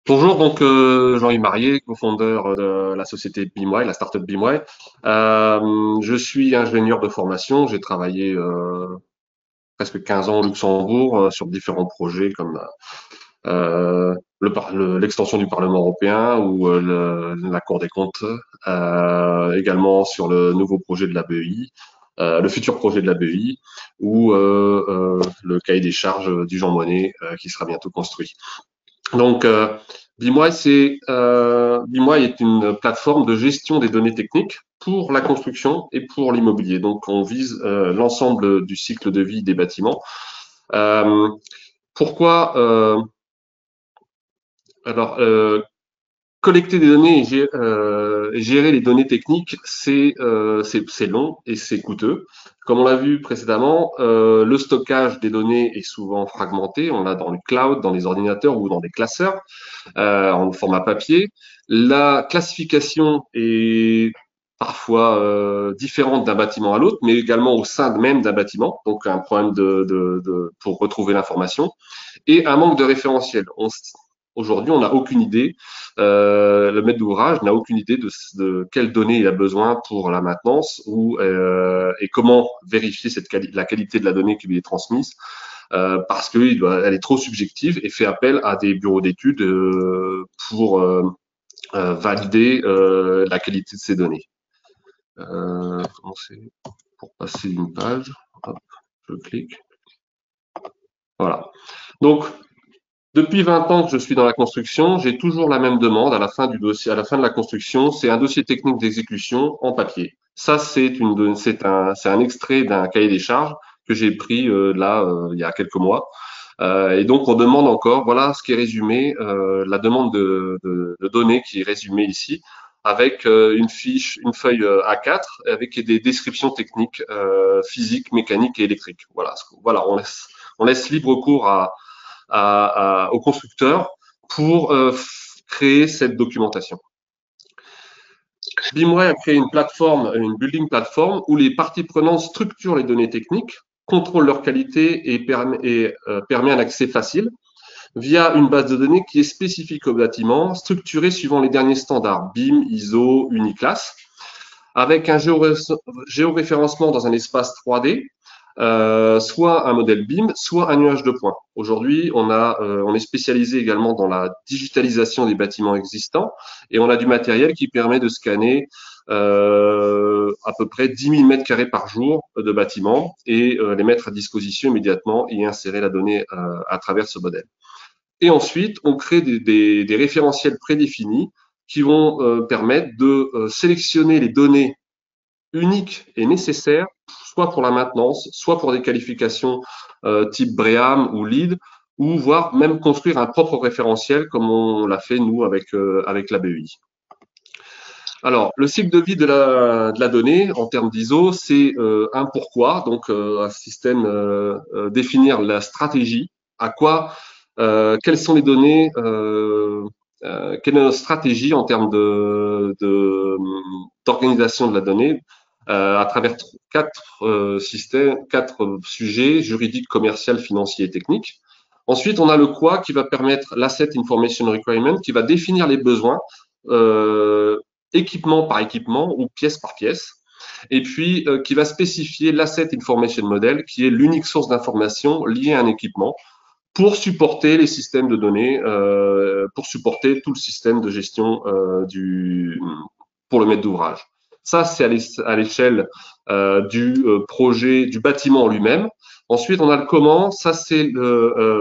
Bonjour, donc Jean-Yves Marié, cofondeur de la société BeamWise, la startup BeamWise. Je suis ingénieur de formation. J'ai travaillé presque 15 ans au Luxembourg sur différents projets comme l'extension du Parlement européen ou la Cour des comptes, également sur le nouveau projet de la BEI, le futur projet de la BEI ou le cahier des charges du Jean Monnet qui sera bientôt construit. Donc, BeamWise est une plateforme de gestion des données techniques pour la construction et pour l'immobilier. Donc, on vise l'ensemble du cycle de vie des bâtiments. Euh, pourquoi alors, collecter des données et gérer les données techniques, c'est long et c'est coûteux. Comme on l'a vu précédemment, le stockage des données est souvent fragmenté. On l'a dans le cloud, dans les ordinateurs ou dans des classeurs en format papier. La classification est parfois différente d'un bâtiment à l'autre, mais également au sein même d'un bâtiment, donc un problème pour retrouver l'information, et un manque de référentiel. Aujourd'hui, on n'a aucune idée, le maître d'ouvrage n'a aucune idée de quelles données il a besoin pour la maintenance et comment vérifier la qualité de la donnée qui lui est transmise parce qu'elle est trop subjective et fait appel à des bureaux d'études pour valider la qualité de ces données. Pour passer une page, hop, je clique. Voilà. Donc, depuis 20 ans que je suis dans la construction, j'ai toujours la même demande à la fin du dossier, à la fin de la construction, c'est un dossier technique d'exécution en papier. Ça, c'est un extrait d'un cahier des charges que j'ai pris il y a quelques mois. Et donc, on demande encore, voilà ce qui est résumé, la demande de données qui est résumée ici, avec une feuille A4 avec des descriptions techniques, physiques, mécaniques et électriques. Voilà, on laisse libre cours au constructeur pour créer cette documentation. BeamWay a créé une plateforme, une building platform, où les parties prenantes structurent les données techniques, contrôlent leur qualité permet un accès facile via une base de données qui est spécifique au bâtiment, structurée suivant les derniers standards BIM, ISO, Uniclass, avec un géoréférencement dans un espace 3D, soit un modèle BIM, soit un nuage de points. Aujourd'hui, on est spécialisé également dans la digitalisation des bâtiments existants et on a du matériel qui permet de scanner à peu près 10 000 mètres carrés par jour de bâtiments et les mettre à disposition immédiatement et insérer la donnée à travers ce modèle. Et ensuite, on crée des référentiels prédéfinis qui vont permettre de sélectionner les données uniques et nécessaires, soit pour la maintenance, soit pour des qualifications type BREEAM ou LEED, ou voire même construire un propre référentiel comme on l'a fait nous avec la BEI. Alors, le cycle de vie de la donnée en termes d'ISO, c'est un pourquoi, donc un système définir la stratégie, à quoi, quelles sont les données, quelle est notre stratégie en termes d'organisation de la donnée à travers quatre sujets juridiques, commercial, financiers et techniques. Ensuite, on a le quoi qui va permettre l'asset information requirement qui va définir les besoins équipement par équipement ou pièce par pièce, et puis qui va spécifier l'asset information model, qui est l'unique source d'information liée à un équipement pour supporter les systèmes de données, pour supporter tout le système de gestion pour le maître d'ouvrage. Ça, c'est à l'échelle du projet, du bâtiment en lui-même. Ensuite, on a le comment. Ça, c'est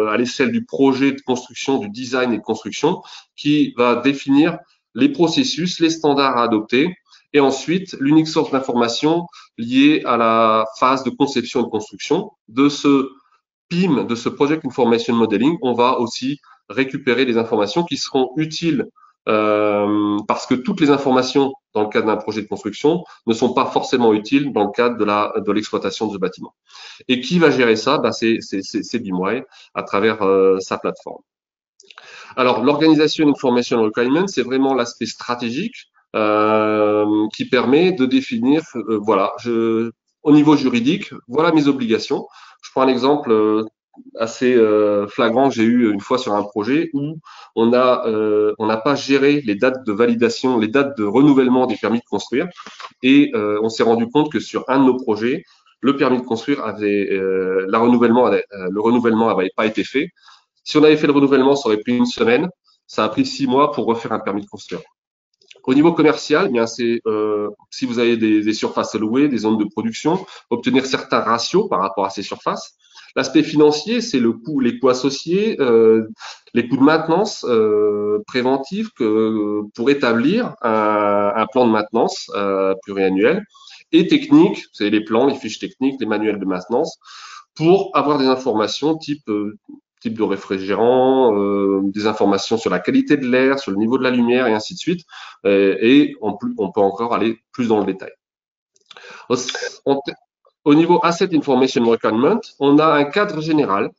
à l'échelle du projet de construction, du design et de construction, qui va définir les processus, les standards à adopter, et ensuite l'unique source d'information liée à la phase de conception et de construction. De ce PIM, de ce Project Information Modeling, on va aussi récupérer des informations qui seront utiles parce que toutes les informations dans le cadre d'un projet de construction ne sont pas forcément utiles dans le cadre de l'exploitation de ce bâtiment. Et qui va gérer ça? C'est BeamWise à travers sa plateforme. Alors, l'Organisation Information Requirement, c'est vraiment l'aspect stratégique qui permet de définir, au niveau juridique, voilà mes obligations. Je prends un exemple assez flagrant que j'ai eu une fois sur un projet où on n'a pas géré les dates de validation, les dates de renouvellement des permis de construire, et on s'est rendu compte que sur un de nos projets, le permis de construire avait le renouvellement n'avait pas été fait. Si on avait fait le renouvellement, ça aurait pris une semaine. Ça a pris 6 mois pour refaire un permis de construire. Au niveau commercial, bien c'est si vous avez des surfaces à louer, des zones de production, obtenir certains ratios par rapport à ces surfaces. L'aspect financier, c'est le coût, les coûts associés, les coûts de maintenance préventive pour établir un plan de maintenance pluriannuel, et technique, c'est les plans, les fiches techniques, les manuels de maintenance, pour avoir des informations type de réfrigérant, des informations sur la qualité de l'air, sur le niveau de la lumière et ainsi de suite. Et on peut encore aller plus dans le détail. Au niveau Asset Information Requirement, on a un cadre général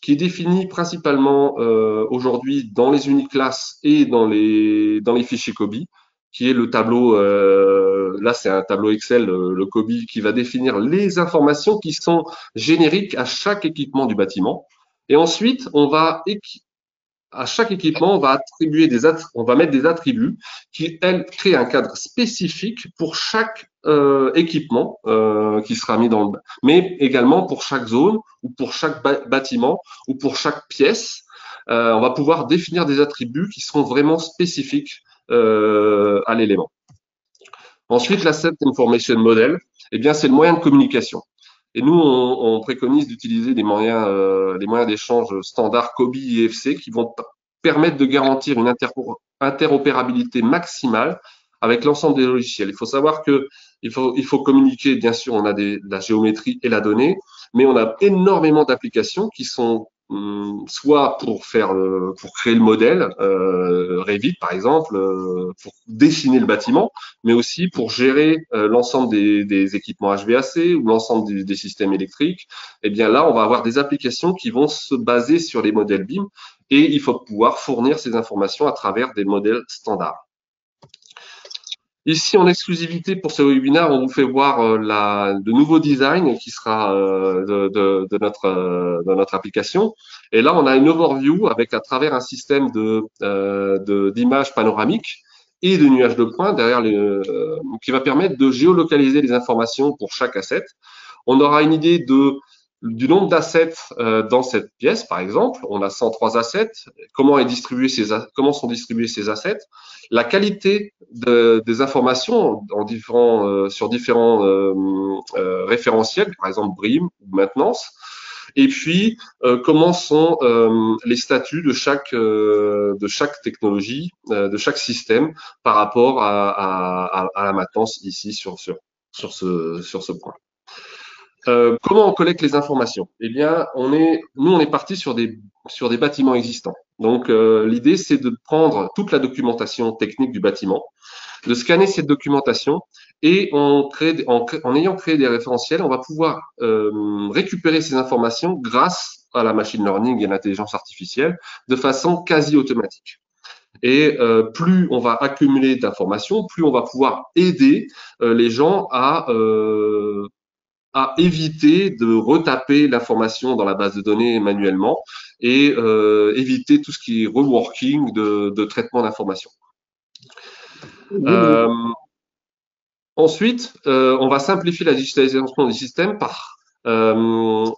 qui est défini principalement aujourd'hui dans les uniclasses et dans les fichiers COBie, qui est le tableau, là c'est un tableau Excel, le COBie, qui va définir les informations qui sont génériques à chaque équipement du bâtiment. Et ensuite, à chaque équipement, on va mettre des attributs qui, elles, créent un cadre spécifique pour chaque équipement qui sera mis mais également pour chaque zone ou pour chaque bâtiment ou pour chaque pièce. On va pouvoir définir des attributs qui seront vraiment spécifiques à l'élément. Ensuite, l'Asset Information Model, eh bien, c'est le moyen de communication. Et nous, on préconise d'utiliser les moyens d'échange standards COBie et EFC qui vont permettre de garantir une interopérabilité maximale avec l'ensemble des logiciels. Il faut savoir que il faut communiquer, bien sûr, on a la géométrie et la donnée, mais on a énormément d'applications qui sont soit pour créer le modèle, Revit par exemple, pour dessiner le bâtiment, mais aussi pour gérer l'ensemble des équipements HVAC ou l'ensemble des systèmes électriques. Et bien là, on va avoir des applications qui vont se baser sur les modèles BIM, et il faut pouvoir fournir ces informations à travers des modèles standards. Ici, en exclusivité pour ce webinaire, on vous fait voir le nouveau design qui sera de notre application. Et là, on a une overview avec à travers un système d'images panoramiques et de nuages de points derrière qui va permettre de géolocaliser les informations pour chaque asset. On aura une idée du nombre d'assets dans cette pièce, par exemple. On a 103 assets. Comment sont distribués ces assets? La qualité des informations sur différents référentiels, par exemple BRIM ou maintenance. Et puis, comment sont les statuts de chaque technologie, de chaque système par rapport à la maintenance ici sur ce point. Comment on collecte les informations? Eh bien, on est parti sur des bâtiments existants. Donc, l'idée, c'est de prendre toute la documentation technique du bâtiment, de scanner cette documentation, et en ayant créé des référentiels, on va pouvoir récupérer ces informations grâce à la machine learning et à l'intelligence artificielle de façon quasi automatique. Et plus on va accumuler d'informations, plus on va pouvoir aider les gens à éviter de retaper l'information dans la base de données manuellement, et éviter tout ce qui est reworking de traitement d'information. Ensuite, on va simplifier la digitalisation des systèmes en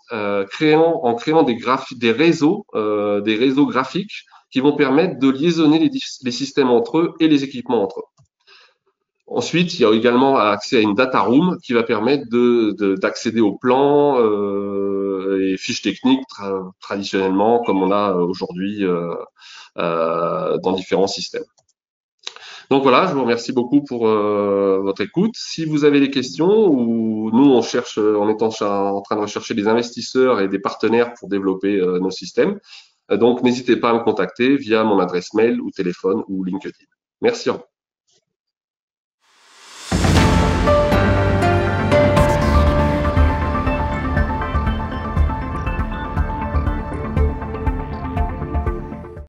créant des réseaux graphiques qui vont permettre de liaisonner les systèmes entre eux et les équipements entre eux. Ensuite, il y a également accès à une data room qui va permettre d'accéder aux plans et fiches techniques traditionnellement, comme on a aujourd'hui dans différents systèmes. Donc voilà, je vous remercie beaucoup pour votre écoute. Si vous avez des questions, ou nous on est en train de rechercher des investisseurs et des partenaires pour développer nos systèmes, donc n'hésitez pas à me contacter via mon adresse mail ou téléphone ou LinkedIn. Merci.